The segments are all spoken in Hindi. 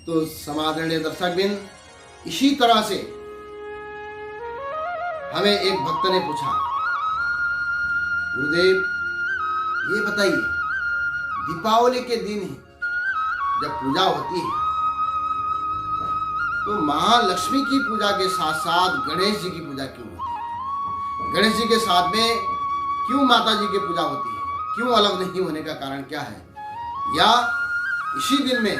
तो समादरणीय दर्शकबिन, इसी तरह से हमें एक भक्त ने पूछा, गुरुदेव ये बताइए, दीपावली के दिन जब पूजा होती है तो महालक्ष्मी की पूजा के साथ साथ गणेश जी की पूजा क्यों होती है? गणेश जी के साथ में क्यों माता जी की पूजा होती है? क्यों अलग नहीं होने का कारण क्या है? या इसी दिन में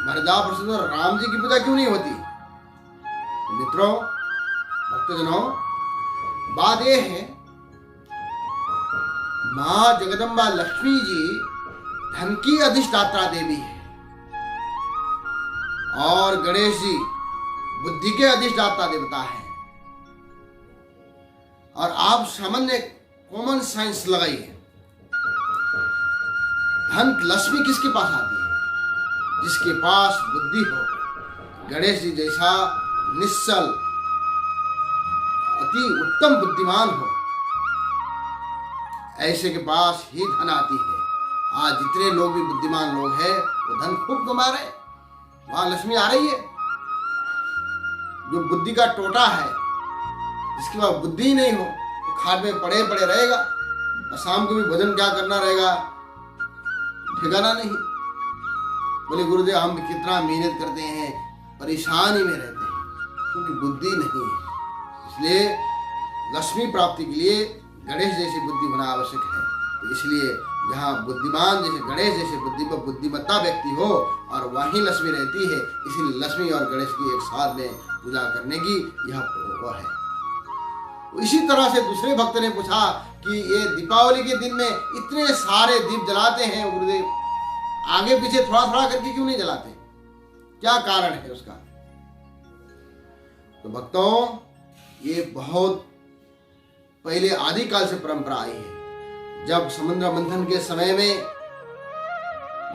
मर्यादा पुरुषोत्तम राम जी की पूजा क्यों नहीं होती? तो मित्रों, भक्तजनों, बात यह है, मां जगदम्बा लक्ष्मी जी धन की अधिष्ठात्रा देवी है और गणेश जी बुद्धि के अधिष्ठाता देवता है। और आप सामान्य कॉमन साइंस लगाइए, धन लक्ष्मी किसके पास आती है? जिसके पास बुद्धि हो। गणेश जी जैसा निश्चल अति उत्तम बुद्धिमान हो, ऐसे के पास ही धन आती है। आज जितने लोग भी बुद्धिमान लोग हैं वो धन खूब कमा रहे हैं, वहां लक्ष्मी आ रही है। जो बुद्धि का टोटा है, जिसके पास बुद्धि ही नहीं हो, तो खाट में पड़े पड़े रहेगा और शाम को भी भोजन क्या करना रहेगा, ठिकाना नहीं। बोले गुरुदेव हम कितना मेहनत करते हैं, परेशानी में रहते हैं क्योंकि बुद्धि नहीं है। इसलिए लक्ष्मी प्राप्ति के लिए गणेश जैसी बुद्धि होना आवश्यक है। तो इसलिए जहाँ बुद्धिमान जैसे गणेश जैसे बुद्धिमत्ता व्यक्ति हो और वहीं लक्ष्मी रहती है, इसीलिए लक्ष्मी और गणेश की एक साथ में पूजा करने की यह वह है। इसी तरह से दूसरे भक्त ने पूछा कि ये दीपावली के दिन में इतने सारे दीप जलाते हैं गुरुदेव, आगे पीछे थोड़ा थोड़ा करके क्यों नहीं जलाते? क्या कारण है उसका? तो भक्तों, ये बहुत पहले आदिकाल से परंपरा आई है। जब समुद्र मंथन के समय में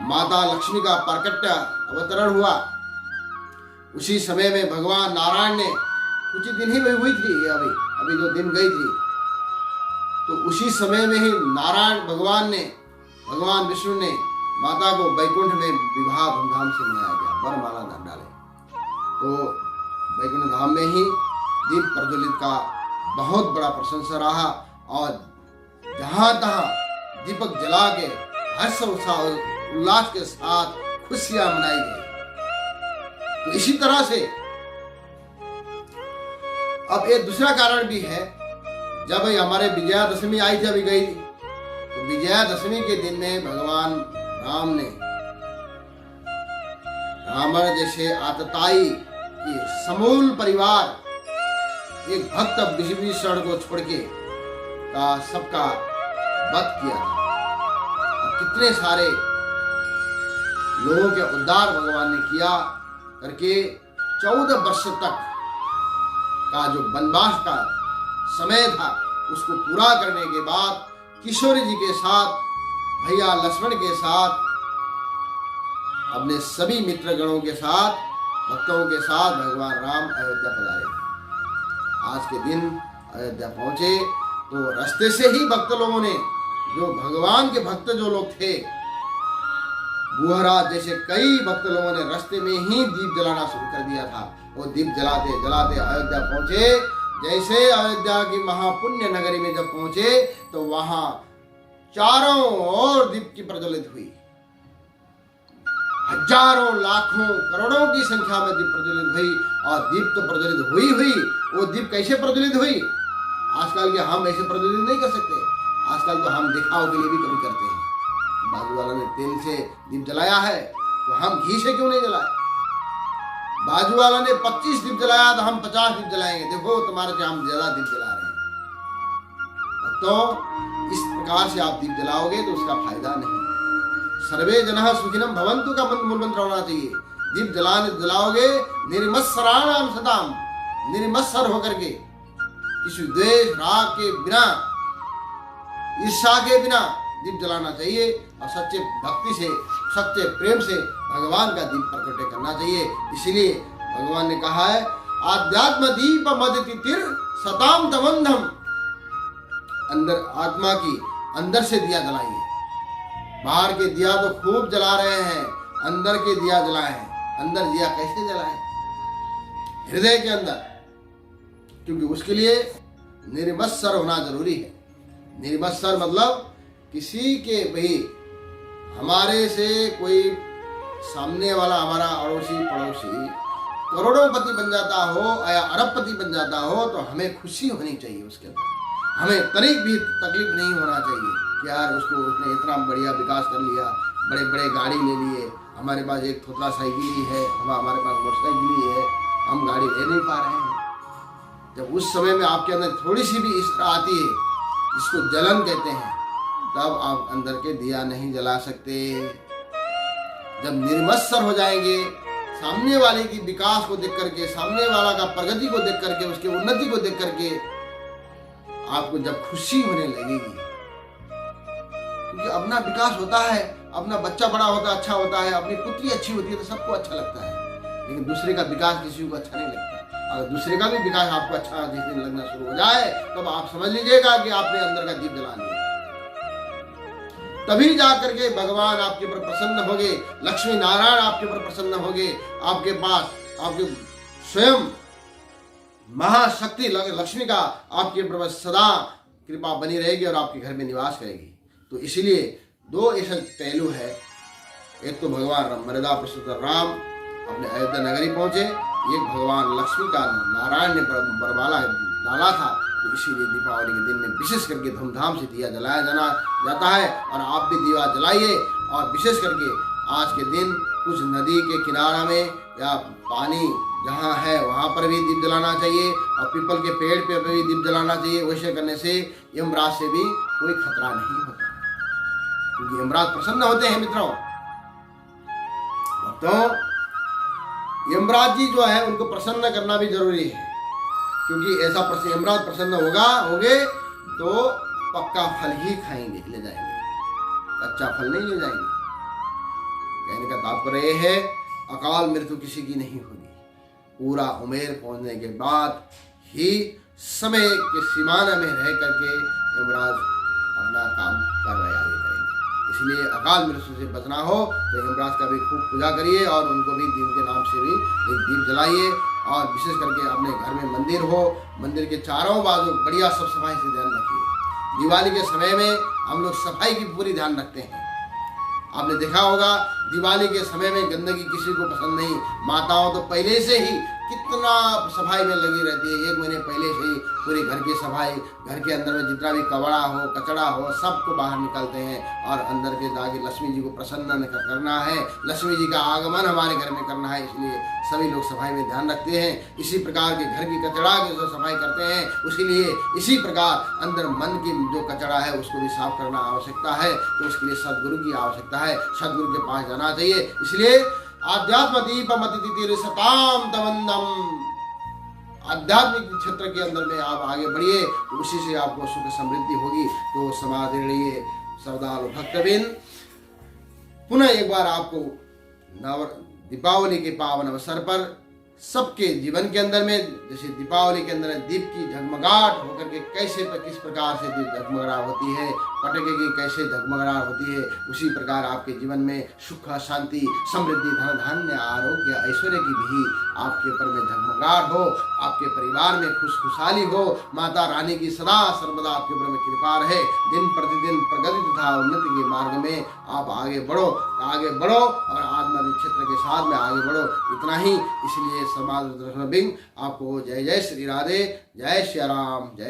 माता लक्ष्मी का प्राकट्य अवतरण हुआ, उसी समय में भगवान नारायण ने, कुछ दिन ही हुई थी ये अभी जो दिन गई थी, तो उसी समय में ही नारायण भगवान विष्णु ने माता को वैकुंठ में विवाह धूमधाम से मनाया गया, वरमाला डाले। तो वैकुंठ धाम में ही दीप प्रज्वलित का बहुत बड़ा प्रशंसा रहा और जहां तहां दीपक जला के हर्ष उत्साह उल्लास के साथ खुशियां मनाई गई। तो इसी तरह से अब एक दूसरा कारण भी है, जब हमारे विजयादशमी आई थी, अभी गई थी, तो विजयादशमी के दिन में भगवान राम ने रावण जैसे आतताई की समूल परिवार, एक भक्त विभीषण को छोड़ के का सबका वध किया था। और कितने सारे लोगों के उद्धार भगवान ने किया करके 14 वर्ष तक का जो वनवास का समय था उसको पूरा करने के बाद किशोरी जी के साथ, भैया लक्ष्मण के साथ, अपने सभी मित्रगणों के साथ, भक्तों के साथ भगवान राम अयोध्या पधारे। आज के दिन अयोध्या पहुंचे तो रास्ते से ही भक्त लोगों ने, जो भगवान के भक्त जो लोग थे, बुहराज जैसे कई भक्त लोगों ने रास्ते में ही दीप जलाना शुरू कर दिया था। वो दीप जलाते जलाते अयोध्या पहुंचे। जैसे अयोध्या की महापुण्य नगरी में जब पहुंचे तो वहां चारों ओर दीप की प्रज्वलित हुई। हजारों लाखों करोड़ों की संख्या में दीप प्रज्वलित हुई। और दीप तो प्रज्वलित हुई, वो दीप कैसे प्रज्वलित हुई? आजकल के हम ऐसे प्रज्वलित नहीं कर सकते। आजकल तो हम दिखाव के लिए भी कभी करते हैं। बाजू वाला ने तेल से दीप जलाया है तो हम घी से क्यों नहीं जलाए? बाजू वाला ने 25 दीप जलाया तो हम 50 दीप जलाएंगे, देखो तुम्हारे से हम ज्यादा दीप जला रहे हैं। तो इस प्रकार से आप दीप जलाओगे तो उसका फायदा नहीं। सर्वे जनः सुखिनः भवन्तु का मूल मंत्र होना चाहिए। दीप जलाओगे निर्मत्सराणाम सताम, निर्मत्सर होकर के, किसी द्वेष राग के बिना, ईर्ष्या के बिना दीप जलाना चाहिए और सच्चे भक्ति से, सच्चे प्रेम से भगवान का दीप प्रकट करना चाहिए। इसीलिए भगवान ने कहा है, आध्यात्म दीप मदतितिर सताम तमंधम। अंदर आत्मा की अंदर से दिया जलाइए। बाहर के दिया तो खूब जला रहे हैं, अंदर के दिया जलाए हैं। अंदर दिया कैसे जलाए, हृदय के अंदर, क्योंकि उसके लिए निर्मत्सर होना जरूरी है। निर्मत्सर मतलब किसी के भी हमारे से कोई सामने वाला हमारा अड़ोसी पड़ोसी करोड़ोंपति बन जाता हो या अरबपति बन जाता हो तो हमें खुशी होनी चाहिए उसके अंदर, हमें तनिक भी तकलीफ नहीं होना चाहिए कि यार उसने इतना बढ़िया विकास कर लिया, बड़े बड़े गाड़ी ले लिए, हमारे पास एक थोड़ा साइकिल ही है, हमारे पास मोटरसाइकिल ही है, हम गाड़ी ले नहीं पा रहे हैं। जब उस समय में आपके अंदर थोड़ी सी भी इस तरह आती है जिसको जलन कहते हैं, तब आप अंदर के दिया नहीं जला सकते। जब निर्मत्सर हो जाएंगे, सामने वाले की विकास को देख करके, सामने वाला का प्रगति को देख करके, उसके उन्नति को देख करके आपको जब खुशी होने लगेगी, क्योंकि अपना विकास होता है, अपना बच्चा बड़ा होता है, अच्छा होता है, अपनी पुत्री अच्छी होती है तो सबको अच्छा लगता है, लेकिन दूसरे का विकास किसी को अच्छा नहीं लगता। अगर दूसरे का भी विकास आपको अच्छा जिस दिन लगना शुरू हो जाए तब आप समझ लीजिएगा कि आपने अंदर का दीप जला लिया। तभी जाकर के भगवान आपके ऊपर प्रसन्न होंगे, लक्ष्मी नारायण आपके ऊपर प्रसन्न होंगे, आपके पास आपके स्वयं महाशक्ति लक्ष्मी का आपके ऊपर सदा कृपा बनी रहेगी और आपके घर में निवास करेगी। तो इसीलिए दो ऐसे पहलू है, एक तो भगवान मर्यादा पुरुषोत्तम राम अपने अयोध्या नगरी पहुंचे, एक भगवान लक्ष्मी का नारायण ने बरमाला डाला था, तो इसीलिए दीपावली के दिन में विशेष करके धूमधाम से दिया जलाया जाता है। और आप भी दिया जलाइए, और विशेष करके आज के दिन कुछ नदी के किनारा में या पानी जहाँ है वहाँ पर भी दीप जलाना चाहिए, और पीपल के पेड़ पे भी दीप जलाना चाहिए। वैसे करने से यमराज से भी कोई खतरा नहीं होता, क्योंकि यमराज प्रसन्न होते हैं मित्रों। तो यमराज जी जो है उनको प्रसन्न करना भी जरूरी है, क्योंकि ऐसा यमराज प्रसन्न होंगे तो पक्का फल ही खाएंगे, ले जाएंगे, कच्चा फल नहीं ले जाएंगे। कहने का तात्पर्य है अकाल मृत्यु किसी की नहीं होगी, पूरा उमेर पहुंचने के बाद ही समय के सीमाना में रह करके यमराज अपना काम कार्रवाई करेंगे। इसलिए अकाल मृत्यु से बचना हो तो यमराज का भी खूब पूजा करिए, और उनको भी दिन के नाम से भी एक दीप जलाइए। और विशेष करके अपने घर में मंदिर हो, मंदिर के चारों बाजू बढ़िया सब सफाई से ध्यान रखिए। दिवाली के समय में हम लोग सफाई की पूरी ध्यान रखते हैं। आपने देखा होगा दिवाली के समय में गंदगी किसी को पसंद नहीं, माताओं तो पहले से ही कितना सफाई में लगी रहती है, 1 महीने पहले से ही पूरे घर की सफाई, घर के अंदर में जितना भी कचरा हो कचरा हो सबको बाहर निकालते हैं, और अंदर के जाके लक्ष्मी जी को प्रसन्न करना है, लक्ष्मी जी का आगमन हमारे घर में करना है, इसलिए सभी लोग सफाई में ध्यान रखते हैं। इसी प्रकार के घर की कचरा की जो सफाई करते हैं, इसीलिए इसी प्रकार अंदर मन की जो कचरा है उसको भी साफ करना आवश्यकता है। तो उसके लिए सदगुरु की आवश्यकता है, सदगुरु के पास जाना चाहिए। इसलिए आध्यात्म दीपमति सताम तवंदम, आध्यात्मिक क्षेत्र के अंदर में आप आगे बढ़िए, तो उसी से आपको सुख समृद्धि होगी। तो समादरणीय श्रद्धालु भक्तबिन, पुनः एक बार आपको दीपावली के पावन अवसर पर सबके जीवन के अंदर में, जैसे दीपावली के अंदर दीप की झगमगाहट होकर के कैसे किस प्रकार से दीप झगमगाहट होती है, पटाखे की कैसे झगमगाहट होती है, उसी प्रकार आपके जीवन में सुख शांति समृद्धि धन धान्य आरोग्य ऐश्वर्य की भी आपके ऊपर में झगमगाहट हो, आपके परिवार में खुशहाली हो, माता रानी की सदा सर्वदा आपके ऊपर में कृपा रहे, दिन प्रतिदिन प्रगति तथा उन्नति के मार्ग में आप आगे बढ़ो और आत्मा क्षेत्र के साथ में आगे बढ़ो। इतना ही। इसलिए समाज आपको जय जय श्री राधे, जय श्री राम, जय